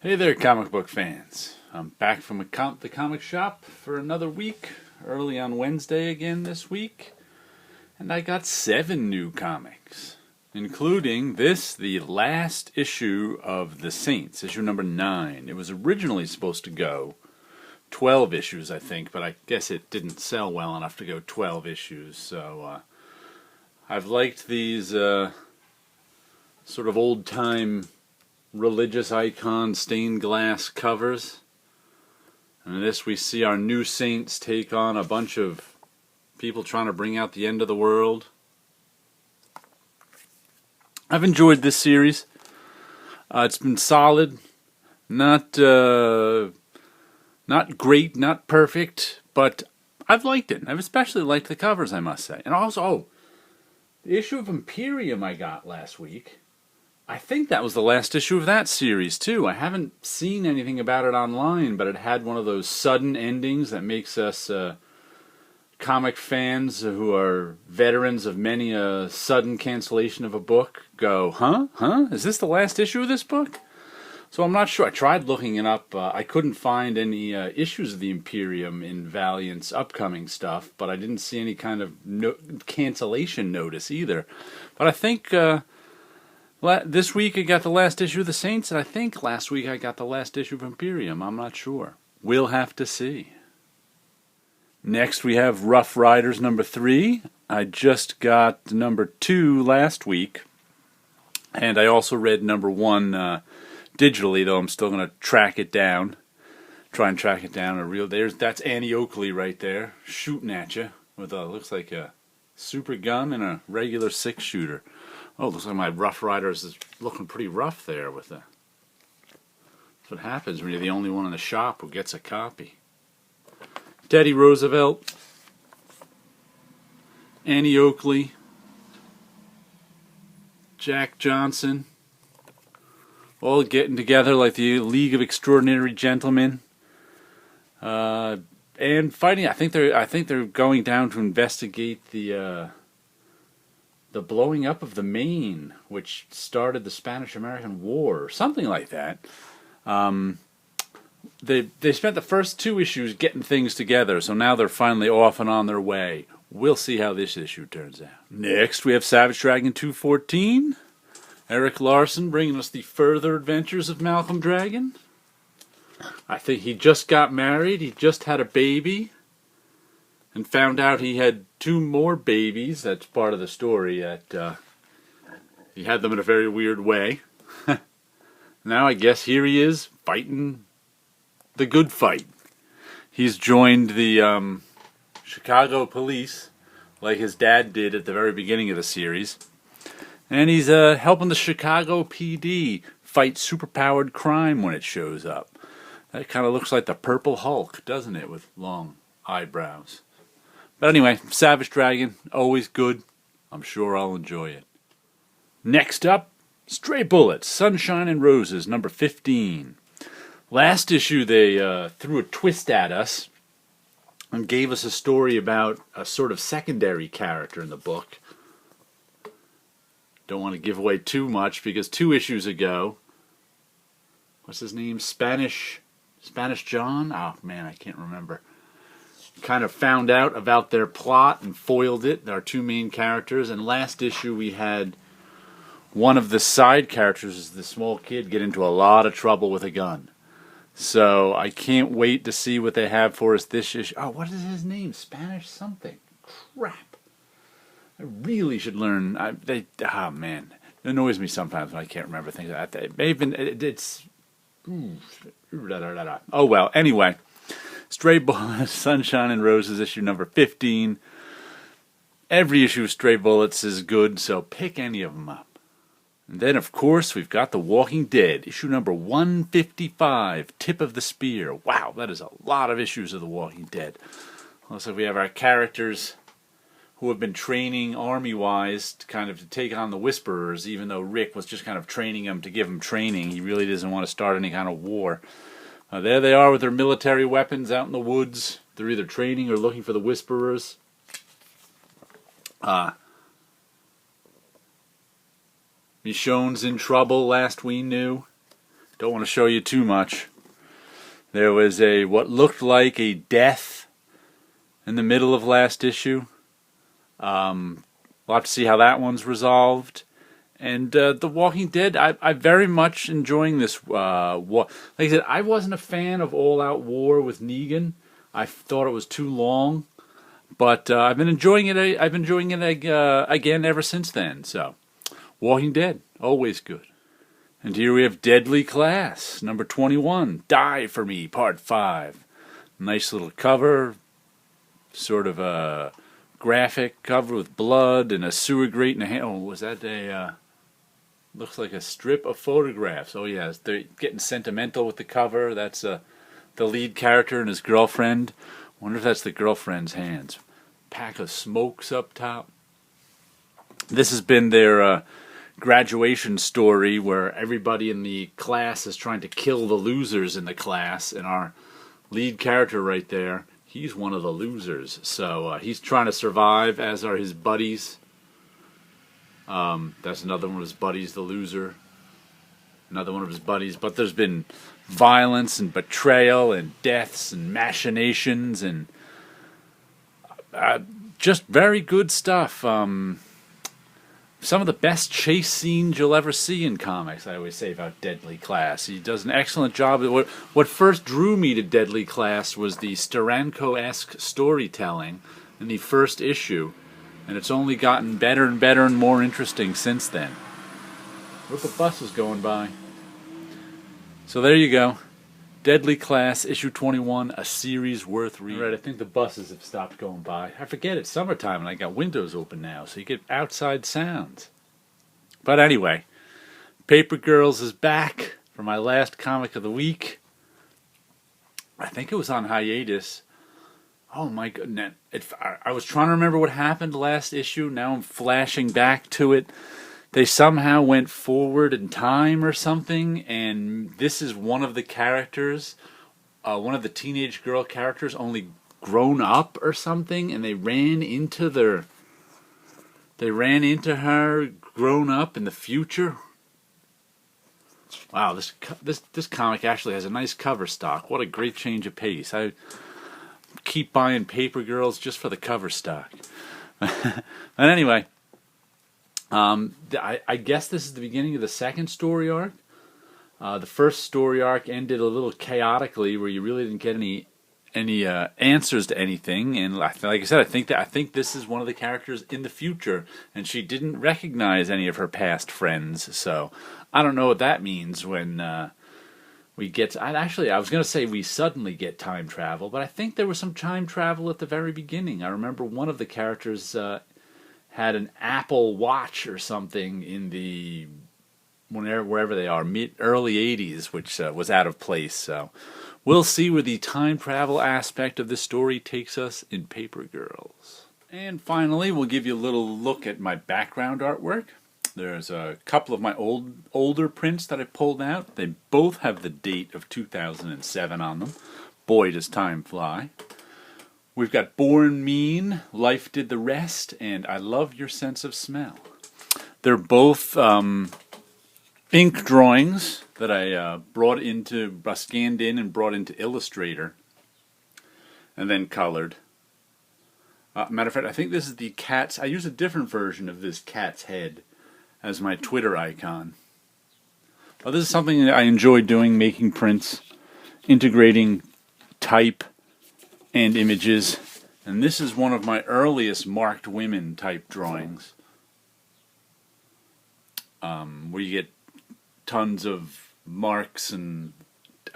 Hey there, comic book fans. I'm back from the comic shop for another week, early on Wednesday again this week, and I got 7 new comics, including this, the last issue of The Saints, issue number 9. It was originally supposed to go 12 issues, I think, but I guess it didn't sell well enough to go 12 issues, so I've liked these sort of old-time religious icon stained glass covers. And in this we see our new saints take on a bunch of people trying to bring out the end of the world. I've enjoyed this series. It's been solid, not great, not perfect, but I've liked it. I've especially liked the covers, I must say. And also, the issue of Imperium I got last week, I think that was the last issue of that series, too. I haven't seen anything about it online, but it had one of those sudden endings that makes us comic fans who are veterans of many a sudden cancellation of a book go, huh? Is this the last issue of this book? So I'm not sure. I tried looking it up. I couldn't find any issues of the Imperium in Valiant's upcoming stuff, but I didn't see any kind of cancellation notice either. But I think this week I got the last issue of The Saints, and I think last week I got the last issue of Imperium. I'm not sure. We'll have to see. Next we have Rough Riders number 3. I just got number 2 last week, and I also read number 1 digitally, though I'm still going to track it down. Try and track it down. That's Annie Oakley right there, shooting at you with looks like a super gun and a regular 6-shooter. Oh, looks like my Rough Riders is looking pretty rough there with the... That's what happens when you're the only one in the shop who gets a copy. Teddy Roosevelt, Annie Oakley, Jack Johnson, all getting together like the League of Extraordinary Gentlemen, and fighting. I think they're going down to investigate the blowing up of the Maine, which started the Spanish-American War, or something like that. They spent the first 2 issues getting things together, so now they're finally off and on their way. We'll see how this issue turns out. Next, we have Savage Dragon 214. Eric Larson bringing us the further adventures of Malcolm Dragon. I think he just got married, he just had a baby, and found out he had 2 more babies. That's part of the story. That he had them in a very weird way. Now I guess here he is fighting the good fight. He's joined the Chicago police like his dad did at the very beginning of the series. And he's helping the Chicago PD fight superpowered crime when it shows up. That kind of looks like the Purple Hulk, doesn't it, with long eyebrows. But anyway, Savage Dragon, always good. I'm sure I'll enjoy it. Next up, Stray Bullets, Sunshine and Roses, number 15. Last issue they threw a twist at us and gave us a story about a sort of secondary character in the book. Don't want to give away too much because 2 issues ago, what's his name? Spanish John? Oh man, I can't remember. Kind of found out about their plot and foiled it, our 2 main characters. And last issue we had one of the side characters, the small kid, get into a lot of trouble with a gun. So I can't wait to see what they have for us this issue. Oh, what is his name? Spanish something. Crap. I really should learn. Oh man, it annoys me sometimes when I can't remember things. It may have been. It's. Oh well. Anyway, Stray Bullets, Sunshine and Roses, issue number 15. Every issue of Stray Bullets is good, so pick any of them up. And then, of course, we've got The Walking Dead, issue number 155, Tip of the Spear. Wow, that is a lot of issues of The Walking Dead. Looks like we have our characters who have been training army-wise to take on the Whisperers, even though Rick was just kind of training them to give them training. He really doesn't want to start any kind of war. There they are with their military weapons out in the woods. They're either training or looking for the Whisperers. Michonne's in trouble, last we knew. don't want to show you too much. There was what looked like a death in the middle of last issue. We'll have to see how that one's resolved. And The Walking Dead, I very much enjoying this. Like I said, I wasn't a fan of All Out War with Negan. I thought it was too long, but I've been enjoying it. I've been enjoying it again ever since then. So, Walking Dead, always good. And here we have Deadly Class, number 21, Die For Me, Part 5. Nice little cover, sort of a graphic cover with blood and a sewer grate in a hand. Oh, was that looks like a strip of photographs. Oh, yes, they're getting sentimental with the cover. That's the lead character and his girlfriend. Wonder if that's the girlfriend's hands. Pack of smokes up top. This has been their graduation story where everybody in the class is trying to kill the losers in the class, and our lead character right there, he's one of the losers. So he's trying to survive, as are his buddies. That's another one of his buddies, the loser. Another one of his buddies. But there's been violence and betrayal and deaths and machinations and just very good stuff. Some of the best chase scenes you'll ever see in comics, I always say about Deadly Class. He does an excellent job. What first drew me to Deadly Class was the Steranko-esque storytelling in the first issue, and it's only gotten better and better and more interesting since then. Look, the bus is going by. So there you go. Deadly Class, issue 21, a series worth reading. Right, I think the buses have stopped going by. I forget it's summertime and I got windows open now, so you get outside sounds. But anyway, Paper Girls is back for my last comic of the week. I think it was on hiatus. Oh my goodness. I was trying to remember what happened last issue. Now I'm flashing back to it. They somehow went forward in time or something, and this is one of the characters, one of the teenage girl characters, only grown up or something, and they ran into her grown up in the future. Wow, this comic actually has a nice cover stock. What a great change of pace. I keep buying Paper Girls just for the cover stock. But anyway, I guess this is the beginning of the second story arc. The first story arc ended a little chaotically, where you really didn't get any answers to anything. And like I said, I think this is one of the characters in the future, and she didn't recognize any of her past friends. So I don't know what that means when we get. I was going to say we suddenly get time travel, but I think there was some time travel at the very beginning. I remember one of the characters had an Apple Watch or something in the wherever they are, early 80s, which was out of place. So we'll see where the time travel aspect of this story takes us in Paper Girls. And finally, we'll give you a little look at my background artwork. There's a couple of my older prints that I pulled out. They both have the date of 2007 on them. Boy, does time fly. We've got Born Mean, Life Did the Rest, and I Love Your Sense of Smell. They're both ink drawings that I scanned in and brought into Illustrator, and then colored. Matter of fact, I think this is the cat's. I use a different version of this cat's head as my Twitter icon. Well, this is something that I enjoy doing, making prints, integrating type and images, and this is one of my earliest marked women type drawings, where you get tons of marks and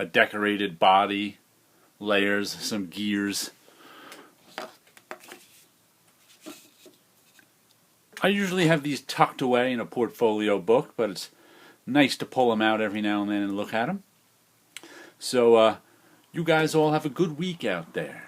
a decorated body, layers, some gears. I usually have these tucked away in a portfolio book, but it's nice to pull them out every now and then and look at them. So you guys all have a good week out there.